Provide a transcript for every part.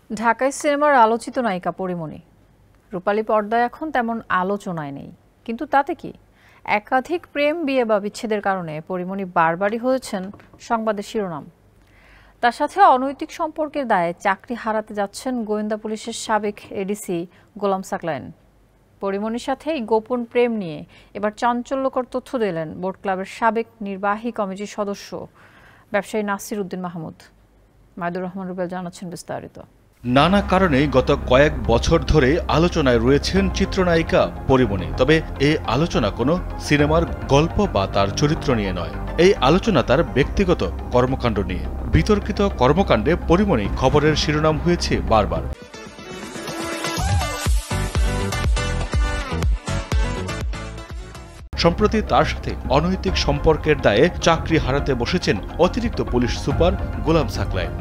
ঢাকায় সিনেমার আলোচিত নায়িকা পরীমণি রূপালী পর্দায় এখন তেমন আলোচনায় নেই, কিন্তু তাতে কি একাধিক প্রেম বিয়ে বা বিচ্ছেদের কারণে পরীমণি বারবারই হয়েছেন সংবাদের শিরোনাম। তার সাথে অনৈতিক সম্পর্কের দায়ে চাকরি হারাতে যাচ্ছেন গোয়েন্দা পুলিশের সাবেক এডিসি গোলাম সাকলায়েন। পরীমণির সাথে এই গোপন প্রেম নিয়ে এবার চাঞ্চল্যকর তথ্য দিলেন বোট ক্লাবের সাবেক নির্বাহী কমিটির সদস্য ব্যবসায়ী নাসির উদ্দিন মাহমুদ। মাইদুর রহমান রুবেল জানাচ্ছেন বিস্তারিত। নানা কারণে গত কয়েক বছর ধরে আলোচনায় রয়েছেন চিত্রনায়িকা পরীমণি। তবে এই আলোচনা কোনো সিনেমার গল্প বা তার চরিত্র নিয়ে নয়। এই আলোচনা তার ব্যক্তিগত কর্মকাণ্ড নিয়ে। বিতর্কিত কর্মকাণ্ডে পরীমণি খবরের শিরোনাম হয়েছে বারবার। সম্প্রতি তার সাথে অনৈতিক সম্পর্কের দায়ে চাকরি হারাতে বসেছেন অতিরিক্ত পুলিশ সুপার গোলাম সাকলায়েন।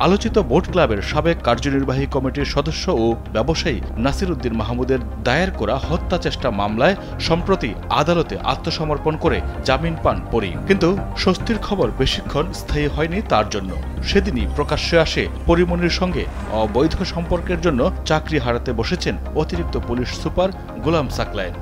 আলোচিত বোট ক্লাবের সাবেক কার্যনির্বাহী কমিটির সদস্য ও ব্যবসায়ী নাসির উদ্দিন মাহমুদের দায়ের করা হত্যা চেষ্টা মামলায় সম্প্রতি আদালতে আত্মসমর্পণ করে জামিন পান পরী। কিন্তু স্বস্তির খবর বেশিক্ষণ স্থায়ী হয়নি তার জন্য। সেদিনই প্রকাশ্যে আসে পরীমণির সঙ্গে অবৈধ সম্পর্কের জন্য চাকরি হারাতে বসেছেন অতিরিক্ত পুলিশ সুপার গোলাম সাকলায়েন।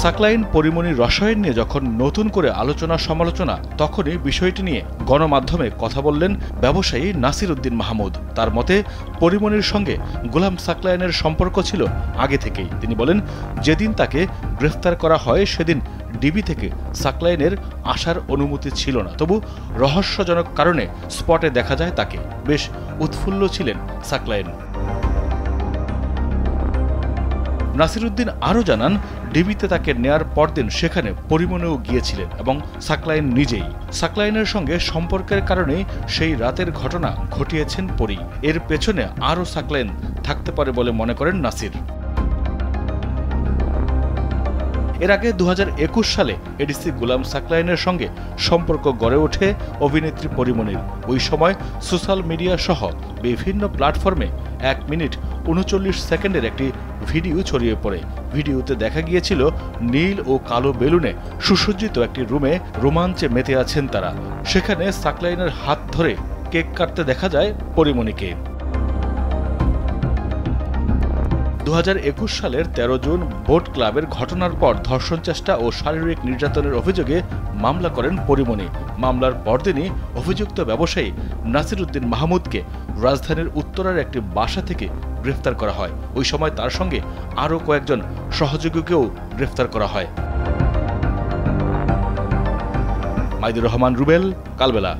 সাকলায়েন পরীমণির রসায়ন নিয়ে যখন নতুন করে আলোচনা সমালোচনা, তখনই বিষয়টি নিয়ে গণমাধ্যমে কথা বললেন ব্যবসায়ী নাসির উদ্দিন মাহমুদ। তার মতে পরীমণির সঙ্গে গোলাম সাকলায়েনের সম্পর্ক ছিল আগে থেকেই। তিনি বলেন, যেদিন তাকে গ্রেফতার করা হয় সেদিন ডিবি থেকে সাকলায়েনের আসার অনুমতি ছিল না। তবু রহস্যজনক কারণে স্পটে দেখা যায় তাকে। বেশ উৎফুল্ল ছিলেন সাকলায়েন। নাসির উদ্দিন আরও জানান, ডিবিতে তাকে নেয়ার পরদিন সেখানে পরীমণিও গিয়েছিলেন এবং সাকলায়েন নিজেই। সাকলায়েনের সঙ্গে সম্পর্কের কারণেই সেই রাতের ঘটনা ঘটিয়েছেন পরী। এর পেছনে আরও সাকলায়েন থাকতে পারে বলে মনে করেন নাসির। এর আগে 2021 সালে এডিসি গোলাম সাকলায়েনের সঙ্গে সম্পর্ক গড়ে ওঠে অভিনেত্রী পরীমণির। ওই সময় সোশ্যাল মিডিয়া সহ বিভিন্ন প্ল্যাটফর্মে 1 মিনিট 39 সেকেন্ডের একটি ভিডিও ছড়িয়ে পড়ে। ভিডিওতে দেখা গিয়েছিল নীল ও কালো বেলুনে সুসজ্জিত একটি রুমে রোমাঞ্চে মেতে আছেন তারা। সেখানে সাকলায়েনের হাত ধরে কেক কাটতে দেখা যায় পরীমণিকে। 2021 সালের 13 জুন বোট ক্লাবের ঘটনার পর ধর্ষণ চেষ্টা ও শারীরিক নির্যাতনের অভিযোগে মামলা করেন পরীমণি। মামলার পরদিনই অভিযুক্ত ব্যবসায়ী নাসির উদ্দিন মাহমুদকে রাজধানীর উত্তরার একটি বাসা থেকে গ্রেফতার করা হয়। ওই সময় তার সঙ্গে আরও কয়েকজন সহযোগীকেও গ্রেফতার করা হয়। মাইদুর রহমান রুবেল, কালবেলা।